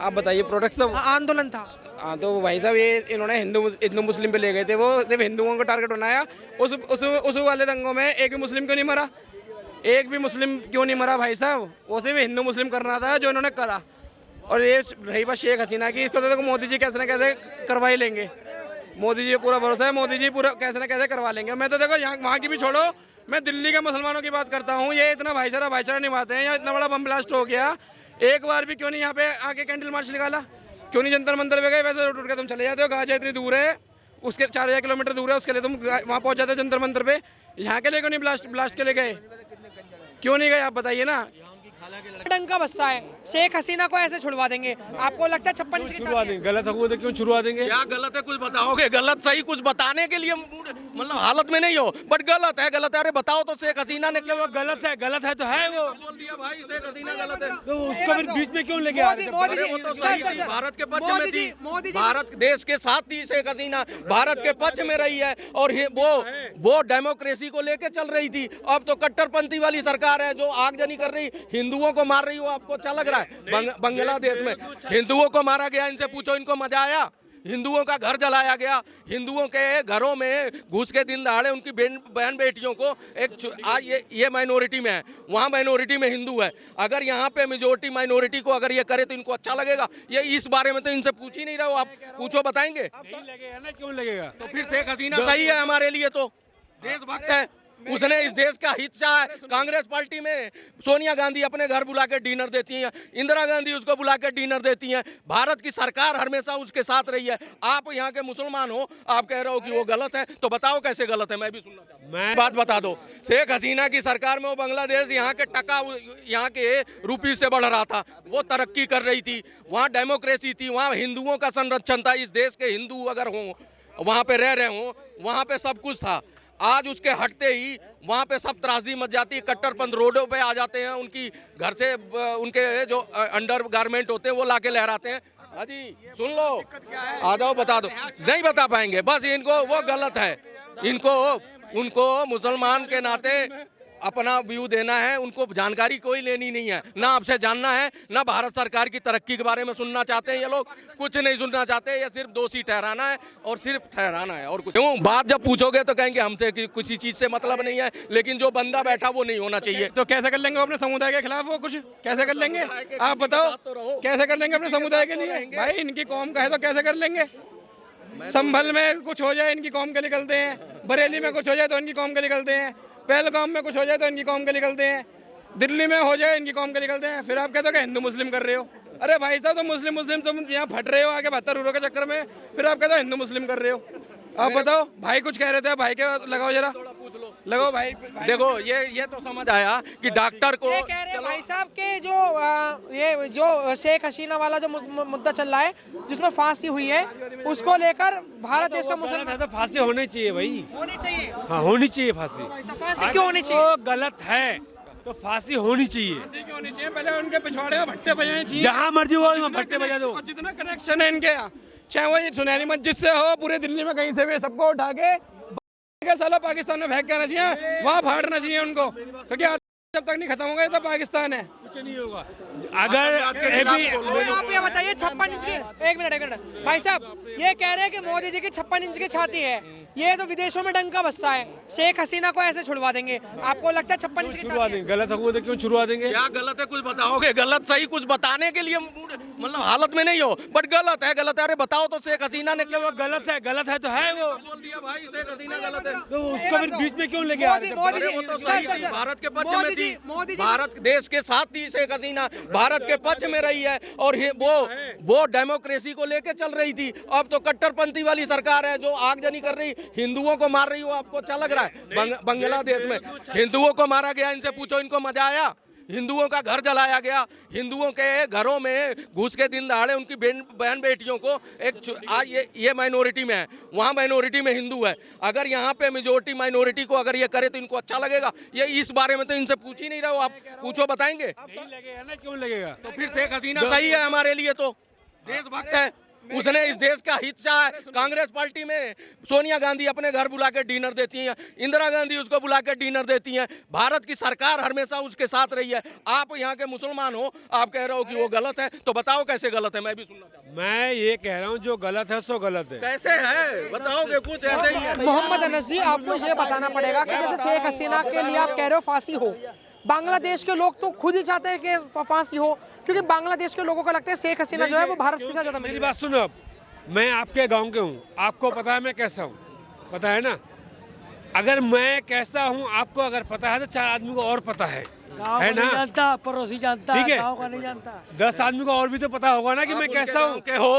आप बताइए प्रोडक्ट तो आंदोलन था। हाँ, तो भाई साहब ये इन्होंने हिंदू मुस्लिम पे ले गए थे, वो सिर्फ हिंदुओं को टारगेट बनाया। उस वाले दंगों में एक भी मुस्लिम क्यों नहीं मरा? एक भी मुस्लिम क्यों नहीं मरा भाई साहब? वो सिर्फ हिंदू मुस्लिम करना था जो इन्होंने करा। और ये रही बात शेख हसीना की, इसको तो देखो मोदी जी कैसे न कैसे करवा ही लेंगे। मोदी जी पूरा भरोसा है, मोदी जी पूरा कैसे न कैसे करवा लेंगे। मैं तो देखो यहाँ वहाँ की भी छोड़ो, मैं दिल्ली के मुसलमानों की बात करता हूँ। ये इतना भाईचारा निभाते हैं, यहाँ इतना बड़ा बम ब्लास्ट हो गया, एक बार भी क्यों नहीं यहाँ पे आके कैंडल मार्च निकाला? क्यों नहीं जंतर मंतर पे गए? वैसे रोड के तुम चले जाते हो, गाजा इतनी दूर है, उसके 4000 किलोमीटर दूर है, उसके लिए तुम वहाँ पहुँच जाते हो जंतर मंतर पे। यहाँ के लिए क्यों नहीं ब्लास्ट के लिए गए? क्यों नहीं गए आप बताइए ना। डंका बस्ता है, शेख हसीना को ऐसे छुड़वा देंगे? आपको लगता है 56 इंच की छुड़वा देंगे? गलत हुकूमत है, क्यों छुड़वा देंगे? क्या गलत है कुछ बताओगे? गलत सही कुछ बताने के लिए मतलब हालत में नहीं हो, बट गलत है। अरे बताओ तो शेख हसीना ने वो गलत है तो है वो। बोल दिया भाई शेख हसीना गलत है, तो उसको फिर बीच में क्यों लेके आ रहे हैं? मोदी जी, वो तो सही थी, भारत के पक्ष में थी, मोदी जी, भारत देश के साथ थी शेख हसीना, भारत के पक्ष में रही है। और वो डेमोक्रेसी को लेके चल रही थी। अब तो कट्टरपंथी वाली सरकार है जो आगजनी कर रही, हिंदुओं को मार रही हो। आपको अच्छा लग रहा है? बांग्लादेश में हिंदुओं को मारा गया, इनसे पूछो इनको मजा आया? हिंदुओं का घर जलाया गया, हिंदुओं के घरों में घुस के दिन दहाड़े उनकी बहन बेटियों को आज ये माइनॉरिटी में है, वहाँ माइनॉरिटी में हिंदू है। अगर यहाँ पे मेजोरिटी माइनॉरिटी को अगर ये करे तो इनको अच्छा लगेगा? ये इस बारे में तो इनसे पूछ ही नहीं रहे हो आप, पूछो बताएंगे? नहीं लगेगा ना, क्यों लगेगा? तो फिर शेख हसीना सही है हमारे लिए, तो देशभक्त है, उसने इस देश का हित चाहा है। कांग्रेस पार्टी में सोनिया गांधी अपने घर बुला के डिनर देती हैं, इंदिरा गांधी उसको बुला के डिनर देती हैं। भारत की सरकार हमेशा उसके साथ रही है। आप यहाँ के मुसलमान हो, आप कह रहे हो कि वो गलत है, तो बताओ कैसे गलत है? मैं भी सुनना चाहता हूँ, मैं बात बता दो। शेख हसीना की सरकार में वो बांग्लादेश यहाँ के टका, यहाँ के रुपये से बढ़ रहा था, वो तरक्की कर रही थी, वहाँ डेमोक्रेसी थी, वहाँ हिंदुओं का संरक्षण था। इस देश के हिंदू अगर हों, वहाँ पे रह रहे हों, वहाँ पे सब कुछ था। आज उसके हटते ही वहाँ पे सब त्रासदी मच जाती है, कट्टरपंथ रोडों पे आ जाते हैं, उनकी घर से उनके जो अंडर गारमेंट होते हैं वो लाके लहराते हैं। हाँ जी सुन लो, आ जाओ बता दो। नहीं बता पाएंगे, बस इनको वो गलत है। उनको मुसलमान के नाते अपना व्यू देना है, उनको जानकारी कोई लेनी नहीं है, ना आपसे जानना है, ना भारत सरकार की तरक्की के बारे में सुनना चाहते हैं। ये लोग कुछ नहीं सुनना चाहते, ये सिर्फ दोषी ठहराना है और सिर्फ ठहराना है और कुछ। क्यों बात जब पूछोगे तो कहेंगे हमसे किसी चीज से मतलब नहीं है, लेकिन जो बंदा बैठा वो नहीं होना चाहिए। तो कैसे कर लेंगे अपने समुदाय के खिलाफ? वो कुछ कैसे कर लेंगे आप बताओ? कैसे कर लेंगे अपने समुदाय के लिए? भाई इनकी कौम का है तो कैसे कर लेंगे? संभल में कुछ हो जाए इनकी कौम के निकलते हैं, बरेली में कुछ हो जाए तो इनकी कौम के निकलते हैं, पहलगाम में कुछ हो जाए तो इनकी कौम के निकलते हैं, दिल्ली में हो जाए इनकी कौम के निकलते हैं। फिर आप कहते हो कि हिंदू मुस्लिम कर रहे हो। अरे भाई साहब, तो मुस्लिम तुम यहाँ फट रहे हो आगे 72 यूरो के चक्कर में, फिर आप कहते हो हिंदू मुस्लिम कर रहे हो। आप बताओ, भाई कुछ कह रहे थे, भाई के लगाओ जरा, लगाओ भाई। देखो ये तो समझ आया कि डॉक्टर को ये कह रहे हैं भाई साहब के ये जो शेख हसीना वाला जो मुद्दा चल रहा है जिसमें फांसी हुई है, उसको लेकर भारत देश का मुसलमान, तो फांसी होनी चाहिए भाई, होनी चाहिए। हाँ होनी चाहिए फांसी। फांसी क्यों होनी चाहिए? वो गलत है तो फांसी होनी चाहिए। फांसी क्यों होनी चाहिए? पहले उनके पिछवाड़े में भट्टे बजाने चाहिए, जहाँ मर्जी हो वहाँ भट्टे बजा दो। जितना कनेक्शन है इनके यहाँ, चाहे वो ये सुनहरी मस्जिद से हो, पूरे दिल्ली में कहीं से भी, सबको उठा के साला पाकिस्तान में फेंक के आना चाहिए, वहाँ फाड़ना चाहिए उनको, क्योंकि जब तक नहीं खत्म होगा ये तो पाकिस्तान है। कुछ नहीं होगा अगर आप ये बताइए 56 इंच की, एक मिनट भाई साहब, ये कह रहे हैं कि मोदी जी की 56 इंच की छाती है, ये तो विदेशों में डंका बस्ता है, शेख हसीना को ऐसे छुड़वा देंगे? आपको लगता है 56 इंच की छुड़वा देंगे? गलत हुकूमत है, क्यों छुड़वा देंगे? क्या गलत है कुछ बताओगे? गलत सही कुछ बताने के लिए मतलब हालत में नहीं हो, बट गलत है। अरे बताओ तो शेख हसीना ने वो गलत है तो है वो। बोल दिया भाई शेख हसीना गलत है, तो उसको फिर बीच में क्यों लेके आ रहे हैं? मोदी जी, वो तो सही थी, भारत के पक्ष में थी, मोदी जी, भारत देश के साथ थी शेख हसीना, भारत के पक्ष में रही है। और वो डेमोक्रेसी को लेके चल रही थी। अब तो कट्टरपंथी वाली सरकार है जो आगजनी कर रही, हिंदुओं को मार रही हो। आपको अच्छा लग रहा है? बांग्लादेश में हिंदुओं को मारा गया, इनसे पूछो इनको मजा आया? हिंदुओं का घर जलाया गया, हिंदुओं के घरों में घुस के दिन दहाड़े उनकी बहन बेटियों को आज ये माइनॉरिटी में है, वहाँ माइनॉरिटी में हिंदू है। अगर यहाँ पे मेजोरिटी माइनॉरिटी को अगर ये करे तो इनको अच्छा लगेगा? ये इस बारे में तो इनसे पूछ ही नहीं रहे हो आप, पूछो बताएंगे? नहीं लगेगा ना, क्यों लगेगा? तो फिर शेख हसीना सही है हमारे लिए, तो देशभक्त है, उसने इस देश का हित चाहा है। कांग्रेस पार्टी में सोनिया गांधी अपने घर बुला के डिनर देती हैं, इंदिरा गांधी उसको बुला के डिनर देती हैं। भारत की सरकार हमेशा उसके साथ रही है। आप यहाँ के मुसलमान हो, आप कह रहे हो कि वो गलत है, तो बताओ कैसे गलत है, मैं भी सुनना चाहता हूँ। मैं ये कह रहा हूँ जो गलत है सो गलत है। कैसे है बताओगे, कुछ ऐसे ही है। मोहम्मद अनस जी, आपको ये बताना पड़ेगा कि जैसे शेख हसीना के लिए आप कह रहे हो फांसी हो, बांग्लादेश के लोग तो खुद ही चाहते हैं कि फांसी हो, क्योंकि बांग्लादेश के लोगों को लगता है शेख हसीना जो है वो भारत के साथ ज्यादा मेरी मिली। बात सुनो, अब मैं आपके गांव के हूँ, आपको पता है मैं कैसा हूँ, पता है ना। अगर मैं कैसा हूँ आपको अगर पता है तो 4 आदमी को और पता है ना। जानता, पड़ोसी जानता, ठीक है, गाँव का नहीं जानता। 10 आदमी को और भी तो पता होगा ना कि मैं कैसा हूँ। के हो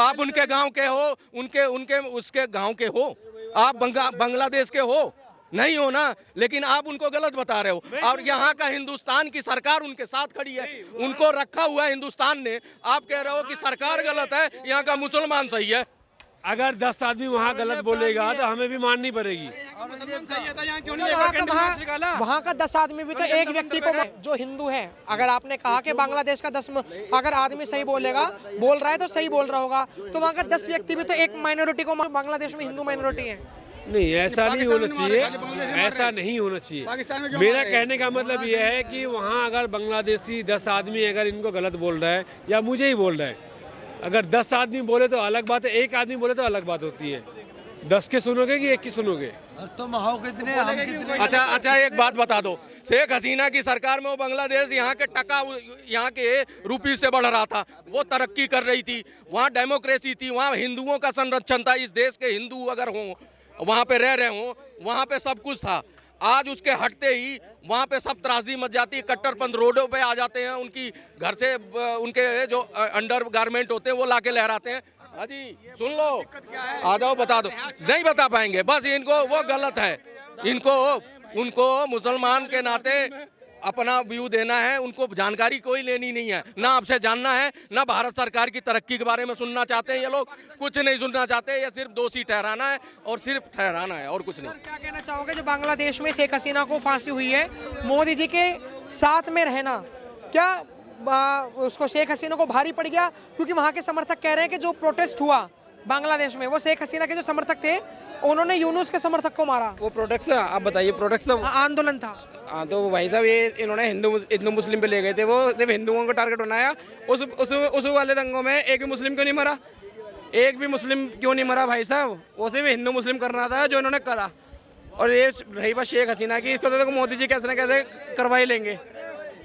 आप, उनके गांव के हो, उनके उसके गांव के हो, आप बांग्लादेश के हो नहीं हो ना, लेकिन आप उनको गलत बता रहे हो। और यहाँ का हिंदुस्तान की सरकार उनके साथ खड़ी है, उनको रखा हुआ है हिंदुस्तान ने। आप कह रहे हो कि सरकार गलत है, यहाँ का मुसलमान सही है। अगर 10 आदमी वहाँ गलत बोलेगा तो हमें भी माननी पड़ेगी। वहाँ का 10 आदमी भी तो एक व्यक्ति को जो हिंदू है, अगर आपने कहा कि बांग्लादेश का 10 अगर आदमी सही बोल रहा है तो सही बोल रहा होगा, तो वहाँ का 10 व्यक्ति भी तो एक माइनॉरिटी को, बांग्लादेश में हिंदू माइनॉरिटी है। नहीं, ऐसा नहीं होना चाहिए, ऐसा नहीं होना चाहिए। मेरा कहने का मतलब ये है कि वहाँ अगर बांग्लादेशी 10 आदमी अगर इनको गलत बोल रहा है या मुझे ही बोल रहा है, अगर 10 आदमी बोले तो अलग बात है, एक आदमी बोले तो अलग बात होती है। 10 के सुनोगे कि 1 की सुनोगे? तुम हो कितने, हम कितने। अच्छा एक बात बता दो, शेख हसीना की सरकार में वो बांग्लादेश यहाँ के टका, यहाँ के रुपये से बढ़ रहा था, वो तरक्की कर रही थी, वहाँ डेमोक्रेसी थी, वहाँ हिंदुओं का संरक्षण था। इस देश के हिंदू अगर हों, वहाँ पे रह रहे हों, वहाँ पे सब कुछ था। आज उसके हटते ही वहाँ पे सब त्रासदी मच जाती है, कट्टरपंथ रोडों पे आ जाते हैं, उनकी घर से उनके जो अंडर गारमेंट होते हैं वो लाके लहराते हैं। हाजी सुन लो, आ जाओ बता दो। नहीं बता पाएंगे, बस इनको वो गलत है, उनको मुसलमान के नाते अपना व्यू देना है, उनको जानकारी कोई लेनी नहीं है, ना आपसे जानना है, ना भारत सरकार की तरक्की के बारे में सुनना चाहते हैं। ये लोग कुछ नहीं सुनना चाहते, ये सिर्फ दोषी ठहराना है और सिर्फ ठहराना है और कुछ नहीं। क्या कहना चाहोगे जो बांग्लादेश में शेख हसीना को फांसी हुई है, मोदी जी के साथ में रहना, क्या उसको शेख हसीना को भारी पड़ गया? क्योंकि वहाँ के समर्थक कह रहे हैं कि जो प्रोटेस्ट हुआ बांग्लादेश में, वो शेख हसीना के जो समर्थक थे उन्होंने यूनुस के समर्थक को मारा। वो प्रोटेक्ट था, आप बताइए प्रोटेक्ट था, आंदोलन था। हाँ तो भाई साहब ये इन्होंने हिंदू मुस्लिम पे ले गए थे, वो सिर्फ हिंदुओं को टारगेट बनाया। उस वाले दंगों में एक भी मुस्लिम क्यों नहीं मरा? एक भी मुस्लिम क्यों नहीं मरा भाई साहब? वो सिर्फ हिंदू मुस्लिम करना था जो इन्होंने करा। और ये रही बात शेख हसीना की, इसको तो देखो मोदी जी कैसे ना कैसे करवा ही लेंगे।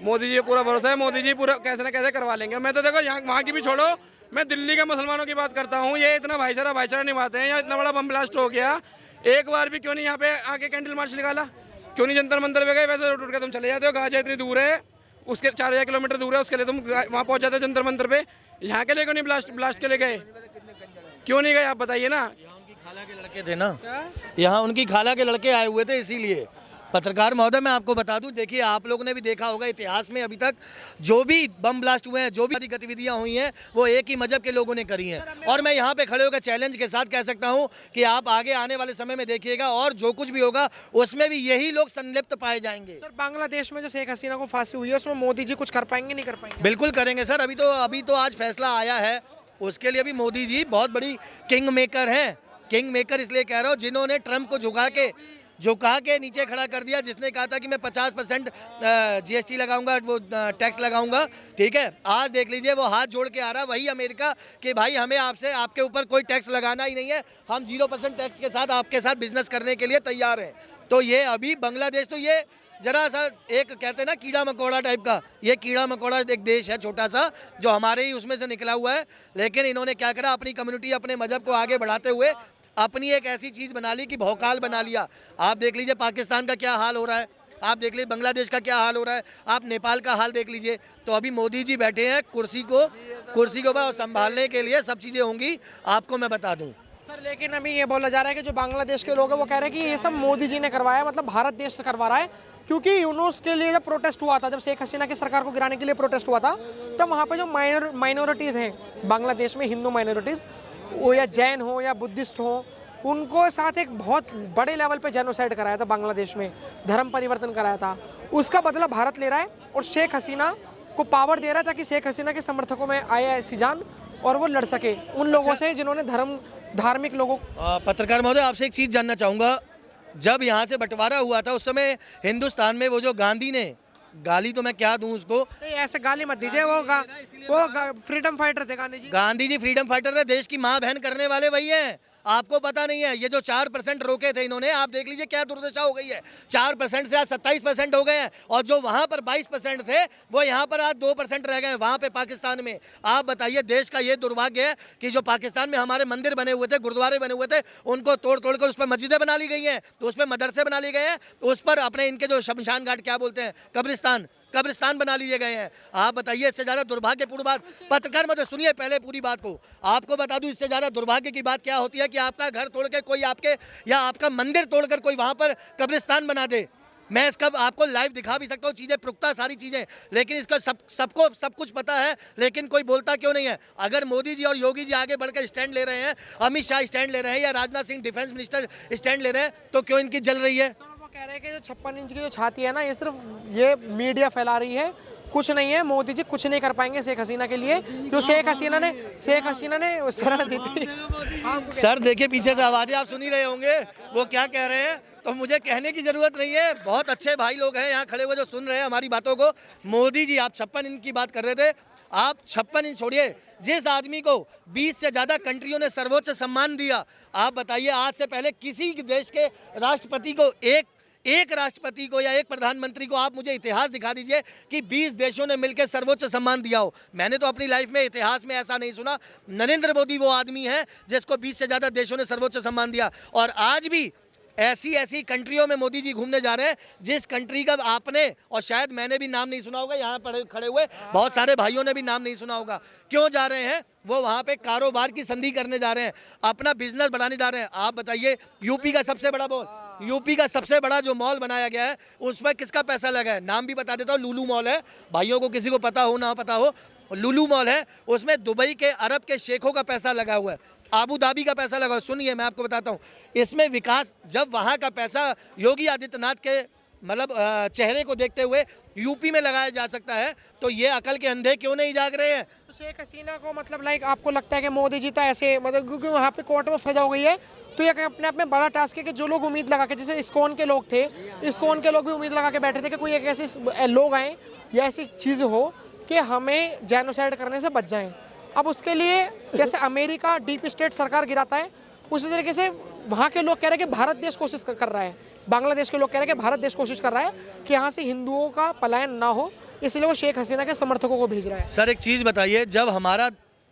मोदी जी पूरा भरोसा है, मोदी जी पूरा कैसे ना कैसे करवा लेंगे। मैं तो देखो यहाँ वहाँ की भी छोड़ो, मैं दिल्ली के मुसलमानों की बात करता हूँ। ये इतना भाईचारा निभाते हैं, यहाँ इतना बड़ा बम ब्लास्ट हो गया, एक बार भी क्यों नहीं यहाँ पे आके कैंडल मार्च निकाला? क्यों नहीं जंतर मंतर पे गए? वैसे उठ के तुम चले जाते हो, गाजा इतनी दूर है, उसके 4000 किलोमीटर दूर है, उसके लिए तुम वहाँ पहुँच जाते हो जंतर मंतर पे। यहाँ के लिए क्यों नहीं ब्लास्ट के लिए गए? क्यों नहीं गए आप बताइए ना। उनकी खाला के लड़के थे ना, यहाँ उनकी खाला के लड़के आए हुए थे, इसीलिए। पत्रकार महोदय, मैं आपको बता दूं, देखिए आप लोगों ने भी देखा होगा इतिहास में अभी तक जो भी बम ब्लास्ट हुए हैं, जो भी गतिविधियां हुई हैं, वो एक ही मजहब के लोगों ने करी हैं। और मैं यहाँ पे खड़े होकर चैलेंज के साथ कह सकता हूँ कि आप आगे आने वाले समय में देखिएगा और जो कुछ भी होगा उसमें भी यही लोग संलिप्त पाए जाएंगे। सर बांग्लादेश में जो शेख हसीना को फांसी हुई है उसमें मोदी जी कुछ कर पाएंगे नहीं कर पाएंगे? बिल्कुल करेंगे सर। अभी तो आज फैसला आया है, उसके लिए भी मोदी जी बहुत बड़ी किंग मेकर हैं। किंग मेकर इसलिए कह रहा हूँ जिन्होंने ट्रंप को झुका के नीचे खड़ा कर दिया, जिसने कहा था कि मैं 50% GST लगाऊंगा, वो टैक्स लगाऊंगा। ठीक है, आज देख लीजिए वो हाथ जोड़ के आ रहा है, वही अमेरिका कि भाई हमें आपके ऊपर कोई टैक्स लगाना ही नहीं है, हम 0% टैक्स के साथ आपके साथ बिजनेस करने के लिए तैयार हैं। तो ये अभी बांग्लादेश तो ये जरा सा एक कहते हैं ना कीड़ा मकोड़ा टाइप का, ये कीड़ा मकोड़ा एक देश है छोटा सा जो हमारे ही उसमें से निकला हुआ है। लेकिन इन्होंने क्या करा, अपनी कम्युनिटी अपने मजहब को आगे बढ़ाते हुए अपनी एक ऐसी चीज़ बना ली कि भौकाल बना लिया। आप देख लीजिए पाकिस्तान का क्या हाल हो रहा है, आप देख लीजिए बांग्लादेश का क्या हाल हो रहा है, आप नेपाल का हाल देख लीजिए। तो अभी मोदी जी बैठे हैं कुर्सी को संभालने के लिए, सब चीज़ें होंगी आपको मैं बता दूं। सर लेकिन अभी ये बोला जा रहा है कि जो बांग्लादेश के लोग हैं वो कह रहे हैं कि ये सब मोदी जी ने करवाया, मतलब भारत देश से करवा रहा है। क्योंकि यूनुस के लिए जब प्रोटेस्ट हुआ था, जब शेख हसीना की सरकार को गिराने के लिए प्रोटेस्ट हुआ था, तब वहाँ पे जो माइनॉरिटीज़ हैं बांग्लादेश में, हिंदू माइनॉरिटीज़, वो या जैन हो या बुद्धिस्ट हो, उनको साथ एक बहुत बड़े लेवल पे जेनोसाइड कराया था बांग्लादेश में, धर्म परिवर्तन कराया था। उसका बदला भारत ले रहा है और शेख हसीना को पावर दे रहा है ताकि शेख हसीना के समर्थकों में आए ऐसी जान और वो लड़ सके उन लोगों से जिन्होंने धार्मिक लोगों। पत्रकार महोदय, आपसे एक चीज़ जानना चाहूँगा, जब यहाँ से बंटवारा हुआ था उस समय हिंदुस्तान में वो जो गांधी ने, गाली तो मैं क्या दूं उसको, नहीं, ऐसे गाली मत दीजिए, वो फ्रीडम फाइटर थे गांधी जी। गांधी जी फ्रीडम फाइटर थे, देश की माँ बहन करने वाले वही हैं। आपको पता नहीं है, ये जो 4% रोके थे इन्होंने, आप देख लीजिए क्या दुर्दशा हो गई है। 4% से आज 27% हो गए हैं, और जो वहाँ पर 22% थे वो यहाँ पर आज 2% रह गए वहाँ पे पाकिस्तान में। आप बताइए, देश का ये दुर्भाग्य है कि जो पाकिस्तान में हमारे मंदिर बने हुए थे, गुरुद्वारे बने हुए थे, उनको तोड़ तोड़ कर उस पर मस्जिदें बना ली गई हैं, तो उस पर मदरसे बना लिए गए हैं, उस पर अपने इनके जो शमशान घाट क्या बोलते हैं, कब्रिस्तान बना लिए गए हैं। आप बताइए, इससे ज़्यादा दुर्भाग्यपूर्ण बात, पत्रकार मतलब सुनिए पहले पूरी बात को, आपको बता दूं इससे ज़्यादा दुर्भाग्य की बात क्या होती है कि आपका घर तोड़ के कोई आपके, या आपका मंदिर तोड़कर कोई वहाँ पर कब्रिस्तान बना दे। मैं इसका आपको लाइव दिखा भी सकता हूँ, चीज़ें पुख्ता सारी चीज़ें, लेकिन इसका सबको सब कुछ पता है, लेकिन कोई बोलता क्यों नहीं है। अगर मोदी जी और योगी जी आगे बढ़कर स्टैंड ले रहे हैं, अमित शाह स्टैंड ले रहे हैं, या Rajnath Singh defence minister stand ले रहे हैं, तो क्यों इनकी जल रही है? कह रहे हैं कि जो 56 इंच की जो छाती है ना, ये सिर्फ ये मीडिया फैला रही है, कुछ नहीं है। मोदी जी कुछ नहीं कर पाएंगे शेख हसीना के लिए, क्यों शेख हसीना ने शरण दी थी। सर देखिए, पीछे से आवाज़ें आप सुन ही रहे होंगे, वो क्या कह रहे हैं, तो मुझे कहने की ज़रूरत नहीं है, बहुत अच्छे भाई लोग हैं यहाँ खड़े हुए जो सुन रहे हैं हमारी बातों को। मोदी जी, आप 56 इंच की बात कर रहे थे, आप 56 इंच छोड़िए, जिस आदमी को 20 से ज़्यादा कंट्रियों ने सर्वोच्च सम्मान दिया, आप बताइए आज से पहले किसी देश के राष्ट्रपति को, एक राष्ट्रपति को या एक प्रधानमंत्री को आप मुझे इतिहास दिखा दीजिए कि 20 देशों ने मिलकर सर्वोच्च सम्मान दिया हो। मैंने तो अपनी लाइफ में इतिहास में ऐसा नहीं सुना। नरेंद्र मोदी वो आदमी है जिसको 20 से ज़्यादा देशों ने सर्वोच्च सम्मान दिया, और आज भी ऐसी कंट्रियों में मोदी जी घूमने जा रहे हैं जिस कंट्री का आपने और शायद मैंने भी नाम नहीं सुना होगा, यहाँ पर खड़े हुए बहुत सारे भाइयों ने भी नाम नहीं सुना होगा। क्यों जा रहे हैं? वो वहाँ पे कारोबार की संधि करने जा रहे हैं, अपना बिजनेस बढ़ाने जा रहे हैं। आप बताइए, यूपी का सबसे बड़ा जो मॉल बनाया गया है, उसमें किसका पैसा लगा है? नाम भी बता देता हूँ, लुलु मॉल है, भाइयों को किसी को पता हो ना पता हो, लुलु मॉल है, उसमें दुबई के अरब के शेखों का पैसा लगा हुआ है, आबू धाबी का पैसा लगा। सुनिए मैं आपको बताता हूँ, इसमें विकास, जब वहाँ का पैसा योगी आदित्यनाथ के मतलब चेहरे को देखते हुए यूपी में लगाया जा सकता है, तो ये अकल के अंधे क्यों नहीं जाग रहे हैं? तो शेख हसीना को मतलब लाइक आपको लगता है कि मोदी जी तो ऐसे मतलब क्योंकि वहाँ पे कोर्ट में फंसा हो गई है, तो ये अपने आप में बड़ा टास्क है कि जो लोग उम्मीद लगा के, जैसे इस्कॉन के लोग थे, इस्कॉन के लोग भी उम्मीद लगा के बैठे थे कि कोई एक ऐसे लोग आए या ऐसी चीज़ हो कि हमें जेनोसाइड करने से बच जाएं। अब उसके लिए जैसे अमेरिका डीप स्टेट सरकार गिराता है, उसी तरीके से वहाँ के लोग कह रहे हैं कि भारत देश कोशिश कर रहा है, बांग्लादेश के लोग कह रहे हैं कि भारत देश कोशिश कर रहा है कि यहाँ से हिंदुओं का पलायन ना हो, इसलिए वो शेख हसीना के समर्थकों को भेज रहा है। सर एक चीज़ बताइए, जब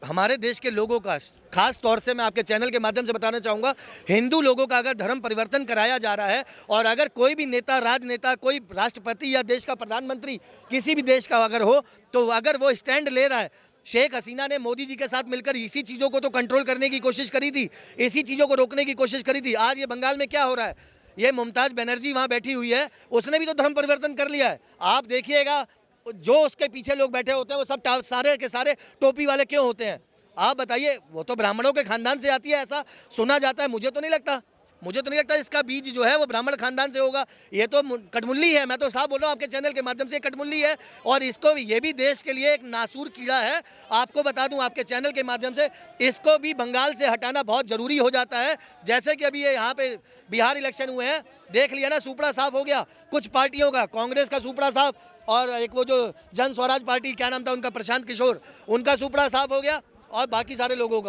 हमारे देश के लोगों का, खास तौर से मैं आपके चैनल के माध्यम से बताना चाहूँगा, हिंदू लोगों का अगर धर्म परिवर्तन कराया जा रहा है, और अगर कोई भी नेता, राजनेता, कोई राष्ट्रपति या देश का प्रधानमंत्री किसी भी देश का अगर हो, तो अगर वो स्टैंड ले रहा है, शेख हसीना ने मोदी जी के साथ मिलकर इसी चीज़ों को तो कंट्रोल करने की कोशिश करी थी, इसी चीज़ों को रोकने की कोशिश करी थी। आज ये बंगाल में क्या हो रहा है, ये मुमताज़ बनर्जी वहाँ बैठी हुई है, उसने भी तो धर्म परिवर्तन कर लिया है। आप देखिएगा, जो उसके पीछे लोग बैठे होते हैं वो सब सारे के सारे टोपी वाले क्यों होते हैं? आप बताइए, वो तो ब्राह्मणों के खानदान से आती है, ऐसा सुना जाता है। मुझे तो नहीं लगता इसका बीज जो है वो ब्राह्मण खानदान से होगा। ये तो कटमुल्ली है, मैं तो साफ बोल रहा हूँ आपके चैनल के माध्यम से, कटमुल्ली है, और इसको ये भी देश के लिए एक नासूर कीड़ा है। आपको बता दूं आपके चैनल के माध्यम से, इसको भी बंगाल से हटाना बहुत ज़रूरी हो जाता है। जैसे कि अभी ये यहाँ पे बिहार इलेक्शन हुए हैं, देख लिया ना, सुपड़ा साफ हो गया कुछ पार्टियों का, कांग्रेस का सुपड़ा साफ, और एक वो जो जन स्वराज पार्टी, क्या नाम था उनका, प्रशांत किशोर, उनका सुपड़ा साफ हो गया, और बाकी सारे लोगों का।